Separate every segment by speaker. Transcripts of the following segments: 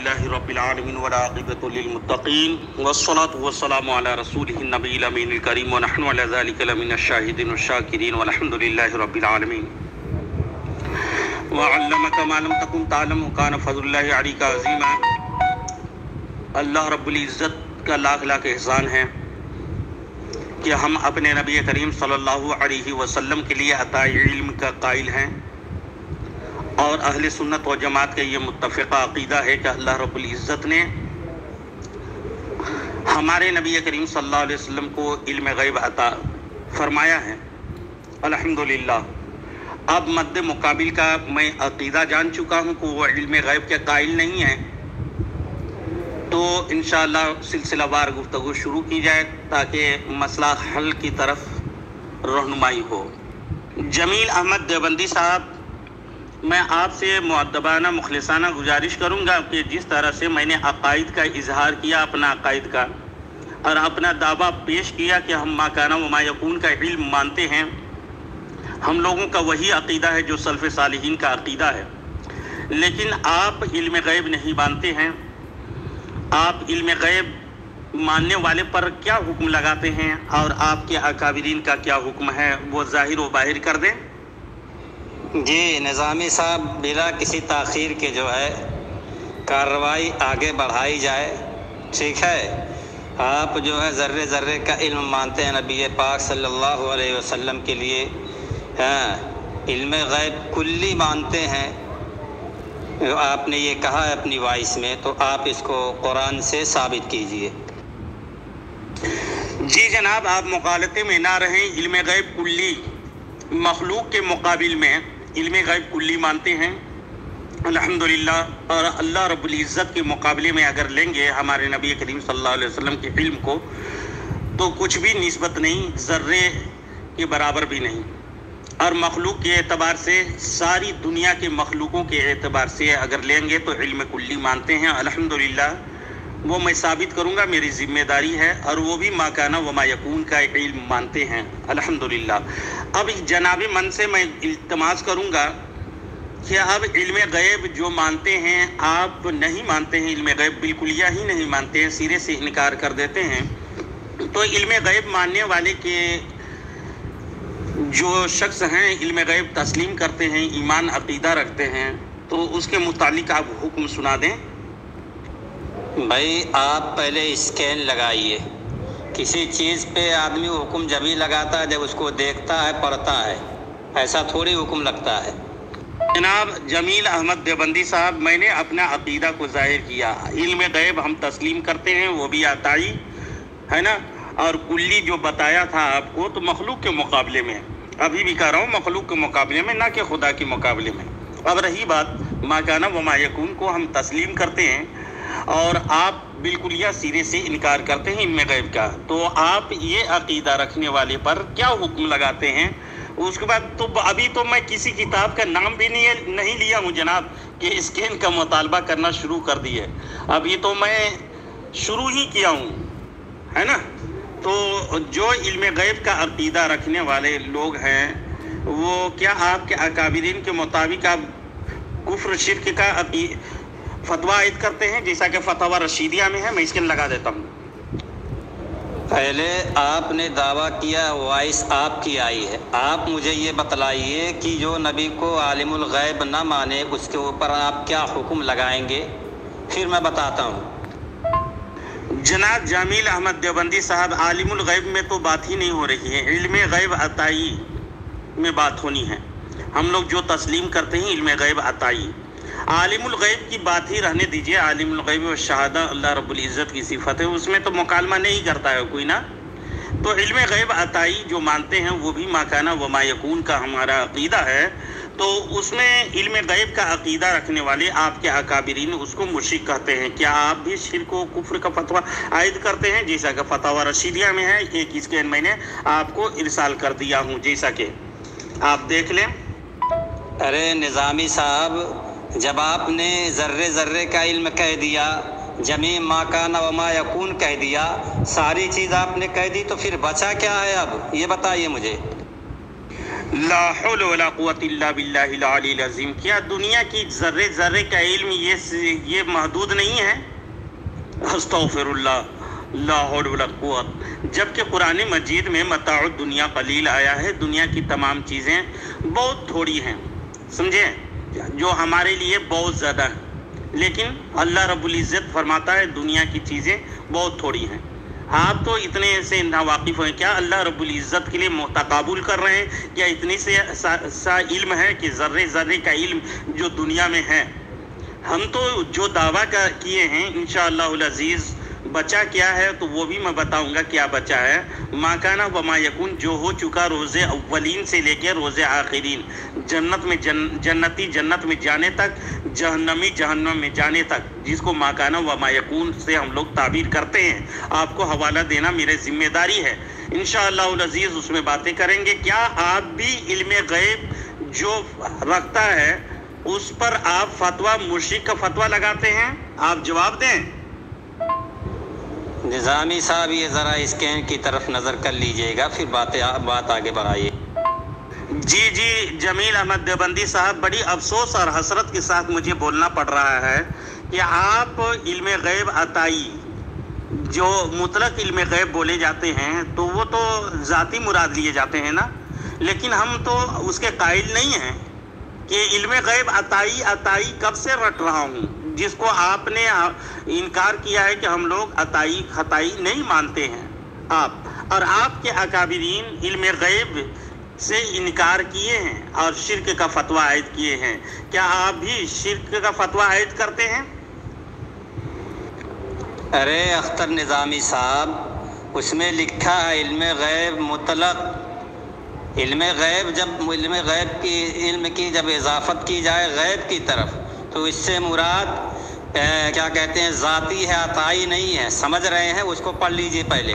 Speaker 1: الحمدللہ رب العالمین والعاقبۃ للمتقین والصلاۃ والسلام علی رسولہ النبی الامین الکریم ونحن علی ذلک لمن الشاہدین والشاکرین والحمدللہ رب العالمین وعلمک ما لم تکن تعلم وکان فضل اللہ علیک عظیما۔ اللہ رب العزت کا لاکھ لاکھ احسان ہے کہ ہم اپنے نبی کریم صلی اللہ علیہ وسلم کے لیے عطاء علم کا قائل ہیں، اور اہل سنت و جماعت کا یہ متفقہ عقیدہ ہے کہ اللہ رب العزت نے ہمارے نبی کریم صلی اللہ علیہ وسلم کو علم غیب عطا فرمایا ہے۔ الحمدللہ اب مد مقابل کا میں عقیدہ جان چکا ہوں کہ وہ علم غیب کے قائل نہیں ہیں، تو انشاءاللہ سلسلہ وار گفتگو شروع کی جائے تاکہ مسئلہ حل کی طرف رہنمائی ہو۔ جمیل احمد دیوبندی صاحب، میں آپ سے مؤدبانہ مخلصانہ گزارش کروں گا کہ جس طرح سے میں نے عقائد کا اظہار کیا، اپنا عقائد کا، اور اپنا دعویٰ پیش کیا کہ ہم ما کان و ما یکون کا علم مانتے ہیں، ہم لوگوں کا وہی عقیدہ ہے جو سلف صالحین کا عقیدہ ہے، لیکن آپ علم غیب نہیں مانتے ہیں۔ آپ علم غیب ماننے والے پر کیا حکم لگاتے ہیں اور آپ کے اکابرین کا کیا حکم ہے، وہ ظاہر و باہر کر دیں۔
Speaker 2: جی نظامی صاحب، بلا کسی تاخیر کے جو ہے کارروائی آگے بڑھائی جائے، ٹھیک ہے؟ آپ جو ہے ذرے ذرے کا علم مانتے ہیں نبی پاک صلی اللہ علیہ وسلم کے لیے، علم غیب کلی مانتے ہیں، آپ نے یہ کہا ہے اپنی وائس میں، تو آپ اس کو قرآن سے ثابت کیجئے۔
Speaker 1: جی جناب، آپ مغالطے میں نہ رہیں۔ علم غیب کلی مخلوق کے مقابل میں علم غیب کلی مانتے ہیں الحمدللہ، اور اللہ رب العزت کے مقابلے میں اگر لیں گے ہمارے نبی کریم صلی اللہ علیہ وسلم کے علم کو تو کچھ بھی نسبت نہیں، ذرے کے برابر بھی نہیں، اور مخلوق کے اعتبار سے، ساری دنیا کے مخلوقوں کے اعتبار سے اگر لیں گے تو علم کلی مانتے ہیں الحمدللہ۔ وہ میں ثابت کروں گا، میری ذمہ داری ہے، اور وہ بھی ما کان و ما یکون کا علم مانتے ہیں الحمدللہ۔ اب جناب من سے میں التماس کروں گا کہ اب علم غیب جو مانتے ہیں، آپ نہیں مانتے ہیں علم غیب، بالکل ہی نہیں مانتے ہیں، سرے سے انکار کر دیتے ہیں، تو علم غیب ماننے والے کے جو شخص ہیں، علم غیب تسلیم کرتے ہیں، ایمان عقیدہ رکھتے ہیں، تو اس کے متعلق آپ حکم سنا دیں۔
Speaker 2: بھائی آپ پہلے اسکین لگائیے، کسی چیز پہ آدمی حکم جبھی لگاتا ہے جب اس کو دیکھتا ہے، پڑھتا ہے، ایسا تھوڑی حکم لگتا ہے۔
Speaker 1: جناب جمیل احمد دیوبندی صاحب، میں نے اپنا عقیدہ کو ظاہر کیا، علم غیب ہم تسلیم کرتے ہیں، وہ بھی عطائی ہے نا، اور کلی جو بتایا تھا آپ کو تو مخلوق کے مقابلے میں، ابھی بھی کہہ رہا ہوں مخلوق کے مقابلے میں، نہ کہ خدا کے مقابلے میں۔ اب رہی بات ما کان و ما یکون کو ہم تسلیم کرتے ہیں، اور آپ بالکل یہ سرے سے انکار کرتے ہیں علم غیب کا، تو آپ یہ عقیدہ رکھنے والے پر کیا حکم لگاتے ہیں؟ اس کے بعد تو ابھی تو میں کسی کتاب کا نام بھی نہیں لیا ہوں جناب کہ اسکین کا مطالبہ کرنا شروع کر دیے، ابھی تو میں شروع ہی کیا ہوں، ہے نا۔ تو جو علم غیب کا عقیدہ رکھنے والے لوگ ہیں، وہ کیا آپ کے اکابرین کے مطابق آپ کفر شرک کا فتویٰ عائد کرتے ہیں، جیسا کہ فتویٰ رشیدیہ میں ہے؟ میں اسکین لگا دیتا ہوں۔
Speaker 2: پہلے آپ نے دعویٰ کیا، وائس آپ کی آئی ہے، آپ مجھے یہ بتلائیے کہ جو نبی کو عالم الغیب نہ مانے اس کے اوپر آپ کیا حکم لگائیں گے، پھر میں بتاتا ہوں۔
Speaker 1: جناب جمیل احمد دیوبندی صاحب، عالم الغیب میں تو بات ہی نہیں ہو رہی ہے، علم غیب عطائی میں بات ہونی ہے۔ ہم لوگ جو تسلیم کرتے ہیں علم غیب عطائی، عالم الغیب کی بات ہی رہنے دیجئے۔ عالم الغیب و شہادہ اللہ رب العزت کی صفت ہے، اس میں تو مکالمہ نہیں کرتا ہے کوئی نا۔ تو علم غیب عطائی جو مانتے ہیں وہ بھی ما کان و ما یکون کا ہمارا عقیدہ ہے، تو اس میں علم غیب کا عقیدہ رکھنے والے آپ کے اکابرین اس کو مشرک کہتے ہیں۔ کیا آپ بھی شرک و کفر کا فتویٰ عائد کرتے ہیں؟ جیسا کہ فتویٰ رشیدیہ میں ہے، ایک اسکین میں نے آپ کو ارسال کر دیا ہوں، جیسا کہ آپ دیکھ لیں۔
Speaker 2: ارے نظامی صاحب، جب آپ نے ذرے ذرے کا علم کہہ دیا، جمیع ما کان و ما یکون کہہ دیا، ساری چیز آپ نے کہہ دی، تو پھر بچا کیا ہے اب یہ بتائیے مجھے۔
Speaker 1: لا حول ولا قوت الا باللہ العلی العظیم. کیا دنیا کی ذرے ذرے کا علم یہ محدود نہیں ہے؟ استغفر اللہ. لا حول ولا قوت. جبکہ قرآن مجید میں متاع الدنیا قلیل آیا ہے، دنیا کی تمام چیزیں بہت تھوڑی ہیں، سمجھے، جو ہمارے لیے بہت زیادہ ہیں، لیکن اللہ رب العزت فرماتا ہے دنیا کی چیزیں بہت تھوڑی ہیں. آپ تو اتنے سے ناواقف ہیں. کیا اللہ رب العزت کے لیے تقابل کر رہے ہیں؟ کیا اتنی سا علم ہے کہ ذرے ذرے کا علم جو دنیا میں ہے؟ ہم تو جو دعویٰ کیے ہیں انشاءاللہ العزیز بچا کیا ہے تو وہ بھی میں بتاؤں گا کیا بچا ہے. ما کان و ما یکون، جو ہو چکا روز اولین سے لے کے روز آخرین، جنتی جنت میں جانے تک، جہنمی جہنم میں جانے تک، جس کو ما کان و ما یکون سے ہم لوگ تعبیر کرتے ہیں. آپ کو حوالہ دینا میرے ذمہ داری ہے. انشاءاللہ العزیز اس میں باتیں کریں گے. کیا آپ بھی علم غیب جو رکھتا ہے اس پر آپ فتویٰ، مشرک کا فتویٰ لگاتے ہیں؟ آپ جواب دیں.
Speaker 2: نظامی صاحب یہ ذرا اسکین کی طرف نظر کر لیجئے گا، پھر بات آگے بڑھائیے.
Speaker 1: جی جمیل احمد دیوبندی صاحب، بڑی افسوس اور حسرت کے ساتھ مجھے بولنا پڑ رہا ہے کہ آپ علم غیب عطائی، جو مطلق علم غیب بولے جاتے ہیں تو وہ تو ذاتی مراد لیے جاتے ہیں نا، لیکن ہم تو اس کے قائل نہیں ہیں کہ علم غیب عطائی کب سے رٹ رہا ہوں، جس کو آپ نے انکار کیا ہے کہ ہم لوگ عطائی خطائی نہیں مانتے ہیں. اور آپ کے اکابرین علم غیب سے انکار کیے ہیں اور شرک کا فتویٰ عائد کیے ہیں. کیا آپ بھی شرک کا فتویٰ عائد کرتے ہیں؟
Speaker 2: ارے اختر نظامی صاحب، اس میں لکھا ہے علم غیب مطلق. علم غیب جب علم کی جب اضافت کی جائے غیب کی طرف تو اس سے مراد کیا کہتے ہیں ذاتی ہے، عطائی نہیں ہے. سمجھ رہے ہیں؟ اس کو پڑھ لیجئے پہلے.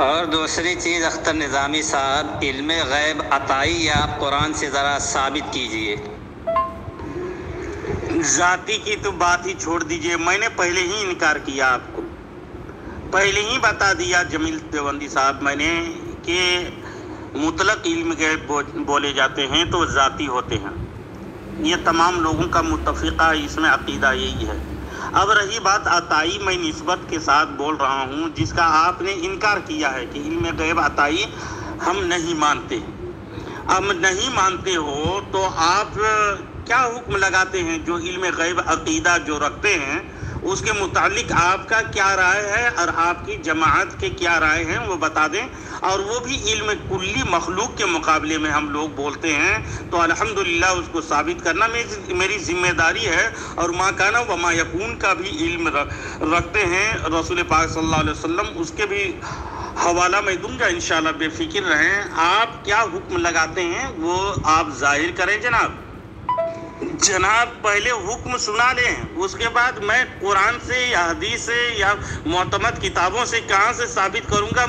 Speaker 2: اور دوسری چیز اختر نظامی صاحب، علم غیب عطائی آپ قرآن سے ذرا ثابت کیجئے.
Speaker 1: ذاتی کی تو بات ہی چھوڑ دیجئے، میں نے پہلے ہی انکار کیا، آپ کو پہلے ہی بتا دیا جمیل دیوبندی صاحب میں نے کہ مطلق علم غیب بولے جاتے ہیں تو ذاتی ہوتے ہیں. یہ تمام لوگوں کا متفقہ اس میں عقیدہ یہی ہے. اب رہی بات عطائی، میں نسبت کے ساتھ بول رہا ہوں جس کا آپ نے انکار کیا ہے کہ علم غیب عطائی ہم نہیں مانتے. اب نہیں مانتے ہو تو آپ کیا حکم لگاتے ہیں؟ جو علم غیب عقیدہ جو رکھتے ہیں اس کے متعلق آپ کا کیا رائے ہے اور آپ کی جماعت کے کیا رائے ہیں وہ بتا دیں. اور وہ بھی علم کلی مخلوق کے مقابلے میں ہم لوگ بولتے ہیں تو الحمدللہ اس کو ثابت کرنا میری ذمہ داری ہے. اور ما کان و ما یکون کا بھی علم رکھتے ہیں رسول پاک صلی اللہ علیہ وسلم، اس کے بھی حوالہ میں دوں گا انشاءاللہ، بے فکر رہیں. آپ کیا حکم لگاتے ہیں وہ آپ ظاہر کریں جناب پہلے حکم سنا لیں، اس کے بعد میں قرآن سے یا حدیث سے یا معتمد کتابوں سے کہاں سے ثابت کروں گا؟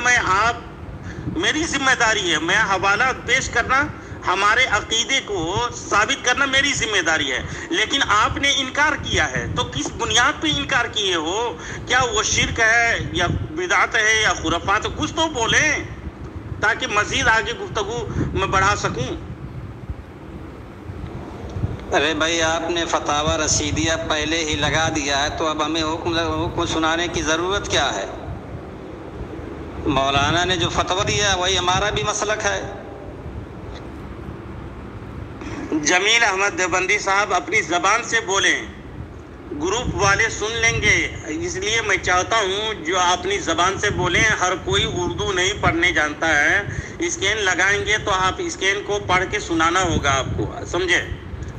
Speaker 1: میری ذمہ داری ہے، میں حوالہ پیش کرنا، ہمارے عقیدے کو ثابت کرنا میری ذمہ داری ہے. لیکن آپ نے انکار کیا ہے تو کس بنیاد پہ انکار کیے ہو؟ کیا وہ شرک ہے یا بدعت ہے یا خرافات؟ کچھ تو بولیں تاکہ مزید آگے گفتگو میں بڑھا سکوں.
Speaker 2: ارے بھائی، آپ نے فتاوی رشیدیہ پہلے ہی لگا دیا ہے تو اب ہمیں حکم سنانے کی ضرورت کیا ہے؟ مولانا نے جو فتویٰ دیا وہی ہمارا بھی مسلک ہے.
Speaker 1: جمیل احمد دیوبندی صاحب اپنی زبان سے بولیں، گروپ والے سن لیں گے، اس لیے میں چاہتا ہوں جو اپنی زبان سے بولیں. ہر کوئی اردو نہیں پڑھنے جانتا ہے. اسکین لگائیں گے تو آپ اسکین کو پڑھ کے سنانا ہوگا آپ کو، سمجھے؟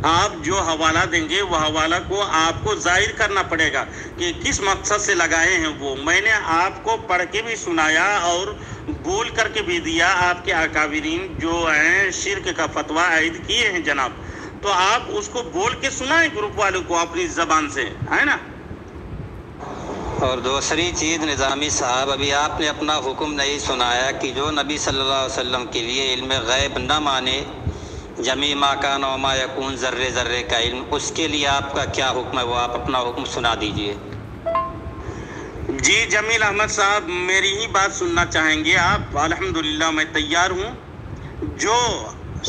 Speaker 1: آپ جو حوالہ دیں گے وہ حوالہ کو آپ کو ظاہر کرنا پڑے گا کہ کس مقصد سے لگائے ہیں. وہ میں نے آپ کو پڑھ کے بھی سنایا اور بول کر کے بھی دیا. آپ کے اکابرین جو ہیں شرک کا فتویٰ عائد کیے ہیں جناب، تو آپ اس کو بول کے سنائیں گروپ والوں کو اپنی زبان سے، ہے نا؟
Speaker 2: اور دوسری چیز نظامی صاحب، ابھی آپ نے اپنا حکم نہیں سنایا کہ جو نبی صلی اللہ علیہ وسلم کے لیے علم غیب نہ مانے، جمیع ما کان و ما یکون، ذرے ذرے کا علم، اس کے لیے آپ کا کیا حکم ہے وہ آپ اپنا حکم سنا دیجئے.
Speaker 1: جی جمیل احمد صاحب، میری ہی بات سننا چاہیں گے آپ؟ الحمدللہ میں تیار ہوں۔ جو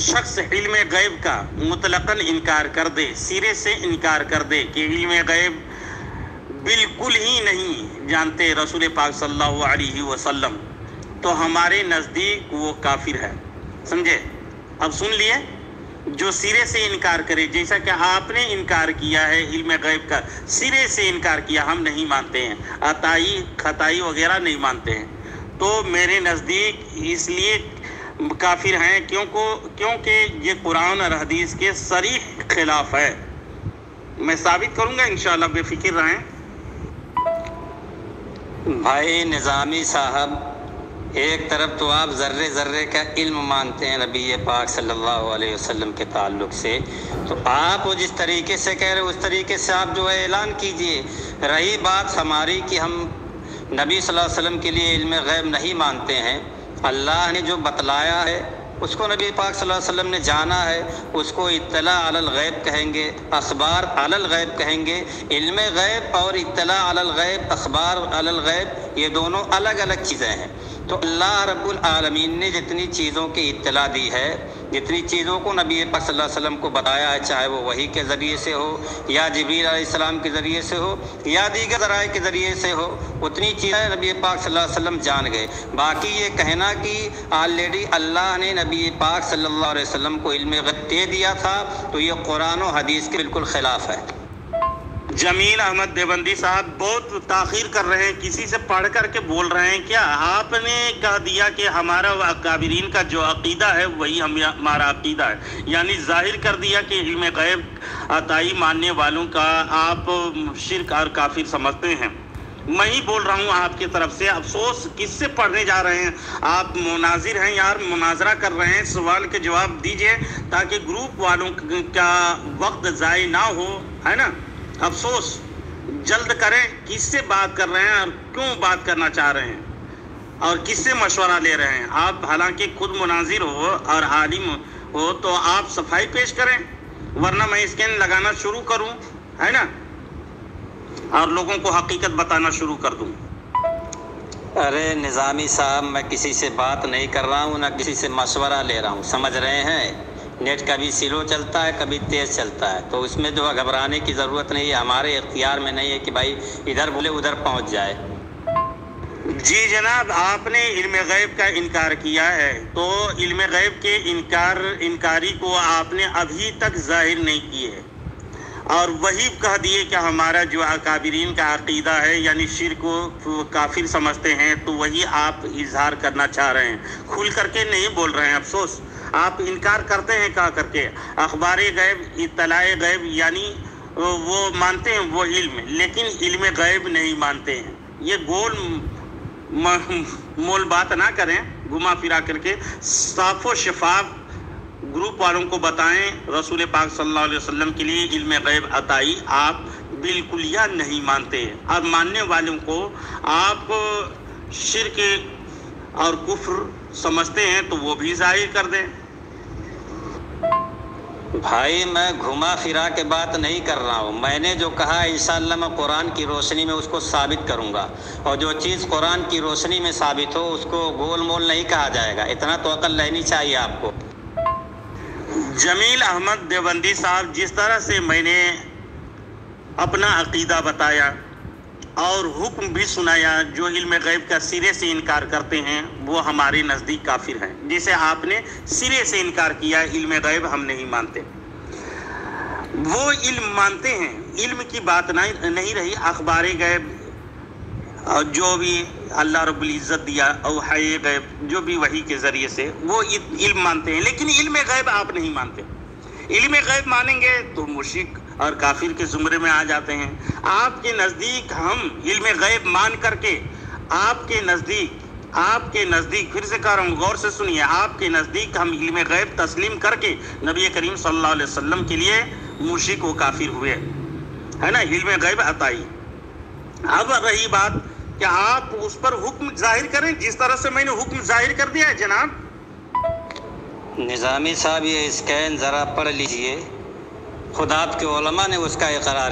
Speaker 1: شخص علم غیب کا مطلقاً انکار کر دے، سرے سے انکار کر دے کہ علم غیب بالکل ہی نہیں جانتے رسول پاک صلی اللہ علیہ وسلم، تو ہمارے نزدیک وہ کافر ہے۔ سمجھے؟ اب سن لیے، جو سرے سے انکار کرے، جیسا کہ آپ نے انکار کیا ہے علم غیب کا، سرے سے انکار کیا، ہم نہیں مانتے ہیں، عطائی خطائی وغیرہ نہیں مانتے ہیں، تو میرے نزدیک اس لیے کافر ہیں کیونکہ یہ قرآن اور حدیث کے صریح خلاف ہے۔ میں ثابت کروں گا انشاءاللہ، بے فکر رہیں۔
Speaker 2: بھائی نظامی صاحب، ایک طرف تو آپ ذرے ذرے کا علم مانتے ہیں نبی پاک صلی اللہ علیہ وسلم کے تعلق سے، تو آپ جس طریقے سے کہہ رہے ہیں اس طریقے سے آپ جو ہے اعلان کیجئے۔ رہی بات ہماری کہ ہم نبی صلی اللہ علیہ وسلم کے لیے علم غیب نہیں مانتے ہیں، اللہ نے جو بتلایا ہے اس کو نبی پاک صلی اللہ علیہ وسلم نے جانا ہے، اس کو اطلاع علی الغیب کہیں گے، اخبار علی الغیب کہیں گے۔ علم غیب اور اطلاع علی الغیب، اخبار علی الغیب، یہ دونوں الگ الگ چیزیں ہیں۔ تو اللہ رب العالمین نے جتنی چیزوں کی اطلاع دی ہے، جتنی چیزوں کو نبی پاک صلی اللہ علیہ وسلم کو بتایا ہے، چاہے وہ وحی کے ذریعے سے ہو یا جبریل علیہ السلام کے ذریعے سے ہو یا دیگر ذرائع کے ذریعے سے ہو، اتنی چیزیں نبی پاک صلی اللہ علیہ وسلم جان گئے۔ باقی یہ کہنا کہ آلریڈی اللہ نے نبی پاک صلی اللہ علیہ وسلم کو علم غیب دے دیا تھا، تو یہ قرآن و حدیث کے بالکل خلاف ہے۔
Speaker 1: جمیل احمد دیوبندی صاحب بہت تاخیر کر رہے ہیں، کسی سے پڑھ کر کے بول رہے ہیں کیا؟ آپ نے کہہ دیا کہ ہمارا اکابرین کا جو عقیدہ ہے وہی ہمارا عقیدہ ہے، یعنی ظاہر کر دیا کہ علم غیب عطائی ماننے والوں کا آپ شرک اور کافر سمجھتے ہیں۔ میں ہی بول رہا ہوں آپ کی طرف سے، افسوس کس سے پڑھنے جا رہے ہیں آپ؟ مناظر ہیں یار، مناظرہ کر رہے ہیں، سوال کے جواب دیجئے تاکہ گروپ والوں کا وقت ضائع نہ ہو، ہے نا؟ افسوس، جلد کریں، کس سے بات کر رہے ہیں اور کیوں بات کرنا چاہ رہے ہیں اور کس سے مشورہ لے رہے ہیں آپ؟ حالانکہ خود مناظر ہو اور عالم ہو تو آپ صفائی پیش کریں، ورنہ میں اسکین لگانا شروع کروں، ہے نا، اور لوگوں کو حقیقت بتانا شروع کر دوں۔
Speaker 2: ارے نظامی صاحب، میں کسی سے بات نہیں کر رہا ہوں، نہ کسی سے مشورہ لے رہا ہوں، سمجھ رہے ہیں؟ نیٹ کبھی سلو چلتا ہے، کبھی تیز چلتا ہے، تو اس میں جو ہے گھبرانے کی ضرورت نہیں ہے، ہمارے اختیار میں نہیں ہے کہ بھائی ادھر بولے ادھر پہنچ جائے۔
Speaker 1: جی جناب، آپ نے علم غیب کا انکار کیا ہے، تو علم غیب کے انکاری کو آپ نے ابھی تک ظاہر نہیں کی ہے، اور وہی کہہ دیے کہ ہمارا جو اکابرین کا عقیدہ ہے، یعنی شرک کو کافر سمجھتے ہیں، تو وہی آپ اظہار کرنا چاہ رہے ہیں، کھل کر کے نہیں بول رہے ہیں۔ افسوس، آپ انکار کرتے ہیں کہا کر کے اخبار غیب، اطلاع غیب، یعنی وہ مانتے ہیں وہ علم، لیکن علم غیب نہیں مانتے ہیں۔ یہ گول مول بات نہ کریں، گھما پھرا کر کے صاف و شفاف گروپ والوں کو بتائیں، رسول پاک صلی اللہ علیہ وسلم کے لیے علم غیب عطائی آپ بالکل یا نہیں مانتے ہیں، اور ماننے والوں کو آپ شرک اور کفر سمجھتے ہیں تو وہ بھی ظاہر کر دیں۔
Speaker 2: بھائی میں گھما پھرا کے بات نہیں کر رہا ہوں، میں نے جو کہا انشاءاللہ میں قرآن کی روشنی میں اس کو ثابت کروں گا، اور جو چیز قرآن کی روشنی میں ثابت ہو اس کو گول مول نہیں کہا جائے گا، اتنا تو عقل رہنی چاہیے آپ کو۔
Speaker 1: جمیل احمد دیوبندی صاحب، جس طرح سے میں نے اپنا عقیدہ بتایا اور حکم بھی سنایا، جو علم غیب کا سرے سے انکار کرتے ہیں وہ ہمارے نزدیک کافر ہیں، جسے آپ نے سرے سے انکار کیا، علم غیب ہم نہیں مانتے، وہ علم مانتے ہیں، علم کی بات نہیں رہی، اخبار غیب جو بھی اللہ رب العزت دیا، اوحی غیب جو بھی وحی کے ذریعے سے، وہ علم مانتے ہیں، لیکن علم غیب آپ نہیں مانتے۔ علم غیب مانیں گے تو مشرک اور کافر کے زمرے میں آ جاتے ہیں۔ آپ کے نزدیک ہم علم غیب مان کر کے آپ کے نزدیک پھر سے کہہ رہا ہوں، غور سے سنیے، آپ کے نزدیک ہم علم غیب تسلیم کر کے نبی کریم صلی اللہ علیہ وسلم کے لیے مشرک و کافر ہوئے، ہے نا، علم غیب عطائی۔ اب رہی بات کہ آپ اس پر حکم ظاہر کریں، جس طرح سے میں نے حکم ظاہر کر دیا ہے جناب۔
Speaker 2: نظامی صاحب یہ اسکین ذرا پڑھ لیجئے، خود آپ کے علماء نے اس کا اقرار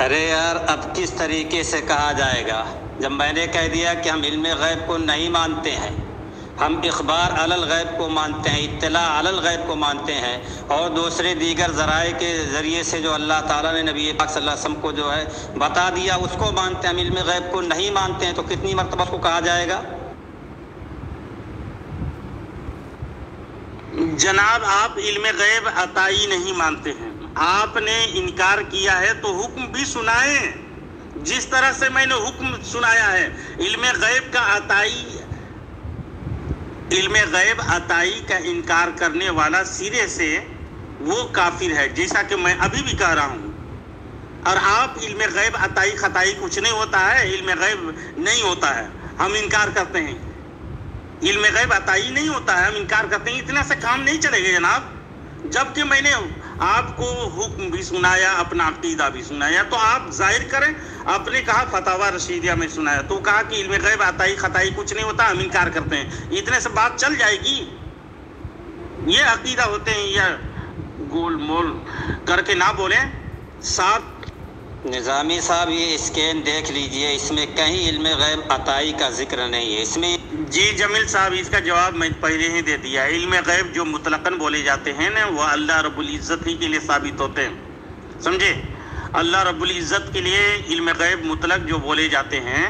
Speaker 2: ارے یار اب کس طریقے سے کہا جائے گا؟ جب میں نے کہہ دیا کہ ہم علم غیب کو نہیں مانتے ہیں، ہم اخبار علی الغیب کو مانتے ہیں، اطلاع علی الغیب کو مانتے ہیں، اور دوسرے دیگر ذرائع کے ذریعے سے جو اللہ تعالیٰ نے نبی پاک صلی اللہ علیہ وسلم کو جو ہے بتا دیا اس کو مانتے ہیں، ہم علم غیب کو نہیں مانتے ہیں، تو کتنی مرتبہ اس کو کہا جائے گا؟
Speaker 1: جناب آپ علم غیب عطائی نہیں مانتے ہیں، آپ نے انکار کیا ہے تو حکم بھی سنائیں جس طرح سے میں نے حکم سنایا ہے۔ علم غیب عطائی کا انکار کرنے والا سرے سے وہ کافر ہے، جیسا کہ میں ابھی بھی کہہ رہا ہوں۔ اور آپ علم غیب عطائی خطائی کچھ نہیں ہوتا ہے، علم غیب نہیں ہوتا ہے، ہم انکار کرتے ہیں۔ علم غیب عطائی نہیں ہوتا ہے، ہم انکار کرتے ہیں، اتنا سے کام نہیں چلے گا جناب۔ جبکہ میں نے آپ کو حکم بھی سنایا، اپنا عقیدہ بھی سنایا، تو آپ ظاہر کریں۔ آپ نے کہا فتاوی رشیدیہ میں سنایا، تو کہا کہ علم غیب عطائی خطائی کچھ نہیں ہوتا، ہم انکار کرتے ہیں، اتنے سے بات چل جائے گی؟ یہ عقیدہ ہوتے ہیں، یا گول مول کر کے نہ بولیں۔ ساتھ
Speaker 2: نظامی صاحب یہ اسکین دیکھ لیجئے، اس میں کہیں علم غیب عطائی کا ذکر نہیں ہے، اس میں
Speaker 1: جی جمیل صاحب اس کا جواب میں پہلے ہی دے دیا۔ علم غیب جو مطلقاً بولے جاتے ہیں نا، وہ اللہ رب العزت ہی کے لیے ثابت ہوتے ہیں، سمجھے؟ اللہ رب العزت کے لیے علم غیب مطلق جو بولے جاتے ہیں،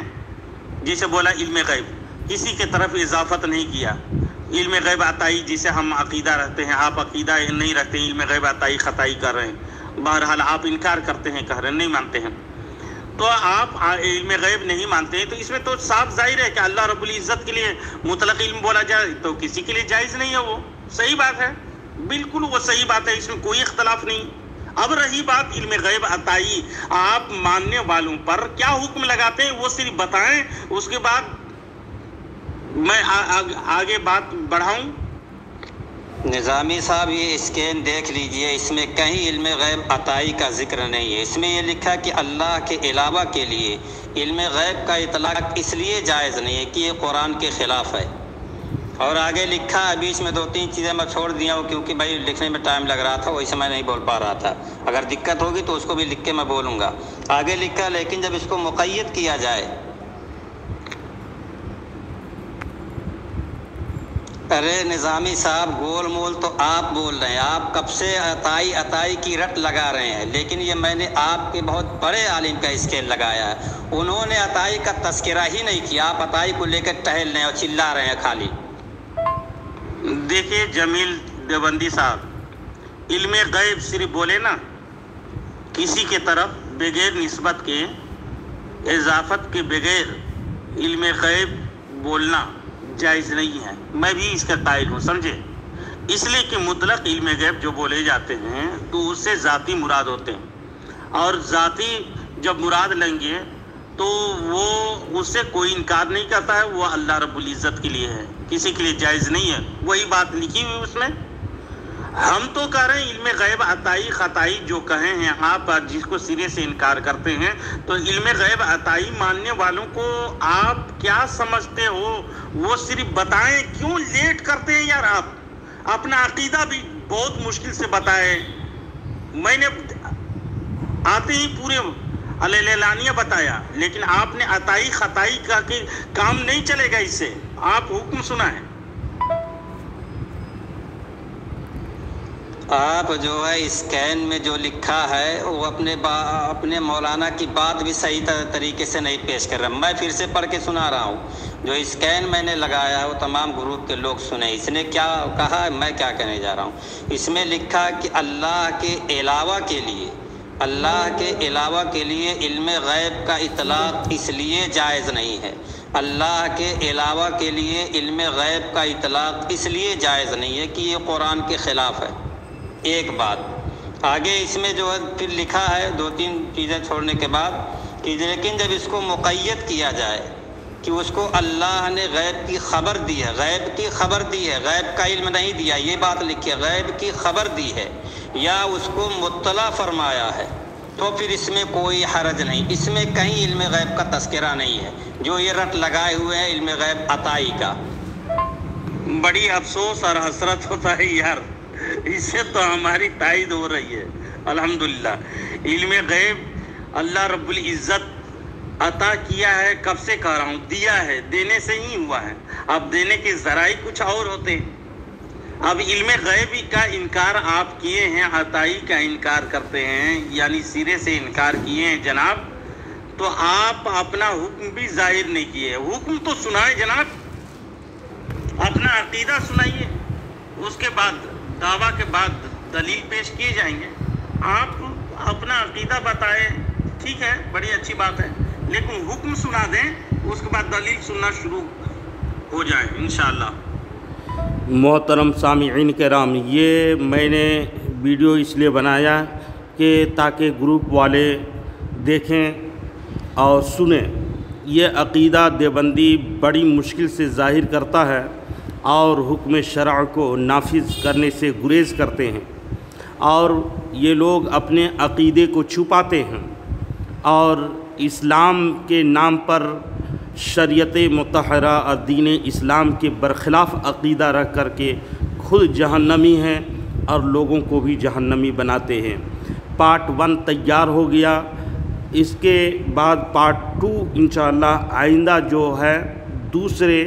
Speaker 1: جسے بولا علم غیب، کسی کے طرف اضافت نہیں کیا۔ علم غیب عطائی جسے ہم عقیدہ رکھتے ہیں، آپ عقیدہ نہیں رکھتے ہیں، علم غیب عطائی خطائی کر رہے ہیں، بہرحال آپ انکار کرتے ہیں، کہہ رہے ہیں نہیں مانتے ہیں، تو آپ علم غیب نہیں مانتے ہیں، تو اس میں تو صاف ظاہر ہے کہ اللہ رب العزت کے لیے مطلق علم بولا جائے تو کسی کے لیے جائز نہیں ہے، وہ صحیح بات ہے، بالکل وہ صحیح بات ہے، اس میں کوئی اختلاف نہیں۔ اب رہی بات علم غیب عطائی، آپ ماننے والوں پر کیا حکم لگاتے ہیں وہ صرف بتائیں، اس کے بعد میں آگے بات بڑھاؤں۔
Speaker 2: نظامی صاحب یہ اسکین دیکھ لیجئے، اس میں کہیں علم غیب عطائی کا ذکر نہیں ہے، اس میں یہ لکھا کہ اللہ کے علاوہ کے لیے علم غیب کا اطلاق اس لیے جائز نہیں ہے کہ یہ قرآن کے خلاف ہے، اور آگے لکھا ہے، بیچ میں 2-3 چیزیں میں چھوڑ دیا ہوں کیونکہ بھائی لکھنے میں ٹائم لگ رہا تھا، ویسے میں نہیں بول پا رہا تھا، اگر دقت ہوگی تو اس کو بھی لکھ کے میں بولوں گا۔ آگے لکھا لیکن جب اس کو مقید کیا جائے، ارے نظامی صاحب گول مول تو آپ بول رہے ہیں، آپ کب سے عطائی کی رٹ لگا رہے ہیں، لیکن یہ میں نے آپ کے بہت بڑے عالم کا اسکیل لگایا ہے، انہوں نے عطائی کا تذکرہ ہی نہیں کیا، آپ عطائی کو لے کر ٹہل رہے ہیں اور چلا رہے ہیں خالی۔
Speaker 1: دیکھیے جمیل دیوبندی صاحب، علم غیب صرف بولے نا، کسی کے طرف بغیر نسبت کے، اضافت کے بغیر علم غیب بولنا جائز نہیں ہے، میں بھی اس کا قائل ہوں، سمجھے؟ اس لیے کہ مطلق علم غیب جو بولے جاتے ہیں تو اس سے ذاتی مراد ہوتے ہیں، اور ذاتی جب مراد لیں گے تو وہ اس سے کوئی انکار نہیں کرتا ہے، وہ اللہ رب العزت کے لیے ہے، کسی کے لیے جائز نہیں ہے، وہی بات لکھی ہوئی اس میں۔ ہم تو کہہ رہے ہیں علم غیب عطائی خطائی جو کہے ہیں آپ، جس کو سرے سے انکار کرتے ہیں، تو علم غیب عطائی ماننے والوں کو آپ کیا سمجھتے ہو وہ صرف بتائیں، کیوں لیٹ کرتے ہیں یار؟ آپ اپنا عقیدہ بھی بہت مشکل سے بتائے، میں نے آتے ہی پورے اعلانیہ بتایا، لیکن آپ نے عطائی خطائی کا کہ کام نہیں چلے گا، اس سے آپ حکم سنائیں۔
Speaker 2: آپ جو ہے اسکین میں جو لکھا ہے وہ اپنے مولانا کی بات بھی صحیح طریقے سے نہیں پیش کر رہا، میں پھر سے پڑھ کے سنا رہا ہوں، جو اسکین میں نے لگایا ہے وہ تمام گروپ کے لوگ سنیں، اس نے کیا کہا ہے میں کیا کہنے جا رہا ہوں۔ اس میں لکھا کہ اللہ کے علاوہ کے لیے علم غیب کا اطلاق اس لیے جائز نہیں ہے، اللہ کے علاوہ کے لیے علم غیب کا اطلاق اس لیے جائز نہیں ہے کہ یہ قرآن کے خلاف ہے۔ ایک بات آگے اس میں جو ہے پھر لکھا ہے 2-3 چیزیں چھوڑنے کے بعد کہ لیکن جب اس کو مقید کیا جائے کہ اس کو اللہ نے غیب کی خبر دی ہے، غیب کا علم نہیں دیا، یہ بات لکھی ہے، غیب کی خبر دی ہے یا اس کو مطلع فرمایا ہے، تو پھر اس میں کوئی حرج نہیں، اس میں کہیں علم غیب کا تذکرہ نہیں ہے، جو یہ رٹ لگائے ہوئے ہیں علم غیب عطائی کا۔
Speaker 1: بڑی افسوس اور حسرت ہوتا ہے یار، اس سے تو ہماری تائید ہو رہی ہے الحمدللہ۔ علم غیب اللہ رب العزت عطا کیا ہے، کب سے کہہ رہا ہوں، دیا ہے، دینے سے ہی ہوا ہے۔ اب دینے کے ذرائع کچھ اور ہوتے ہیں۔ اب علم غیبی کا انکار آپ کیے ہیں، عطائی کا انکار کرتے ہیں، یعنی سرے سے انکار کیے ہیں جناب، تو آپ اپنا حکم بھی ظاہر نہیں کیے۔ حکم تو سنائے جناب، اپنا عقیدہ سنائیے، اس کے بعد دعویٰ کے بعد دلیل پیش کیے جائیں گے۔ آپ اپنا عقیدہ بتائیں، ٹھیک ہے، بڑی اچھی بات ہے، لیکن حکم سنا دیں، اس کے بعد دلیل سننا شروع ہو جائے انشاءاللہ۔
Speaker 3: محترم سامعین کرام، یہ میں نے ویڈیو اس لیے بنایا کہ تاکہ گروپ والے دیکھیں اور سنیں۔ یہ عقیدہ دیوبندی بڑی مشکل سے ظاہر کرتا ہے اور حکم شرع کو نافذ کرنے سے گریز کرتے ہیں، اور یہ لوگ اپنے عقیدے کو چھپاتے ہیں اور اسلام کے نام پر شریعت مطہرہ اور دین اسلام کے برخلاف عقیدہ رکھ کر کے خود جہنمی ہیں اور لوگوں کو بھی جہنمی بناتے ہیں۔ پارٹ 1 تیار ہو گیا، اس کے بعد پارٹ 2 انشاءاللہ آئندہ جو ہے دوسرے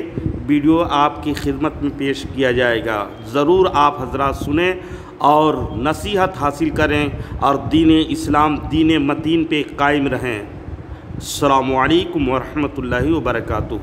Speaker 3: ویڈیو آپ کی خدمت میں پیش کیا جائے گا۔ ضرور آپ حضرات سنیں اور نصیحت حاصل کریں اور دین اسلام دین متین پہ قائم رہیں۔ السلام علیکم ورحمۃ اللہ وبرکاتہ۔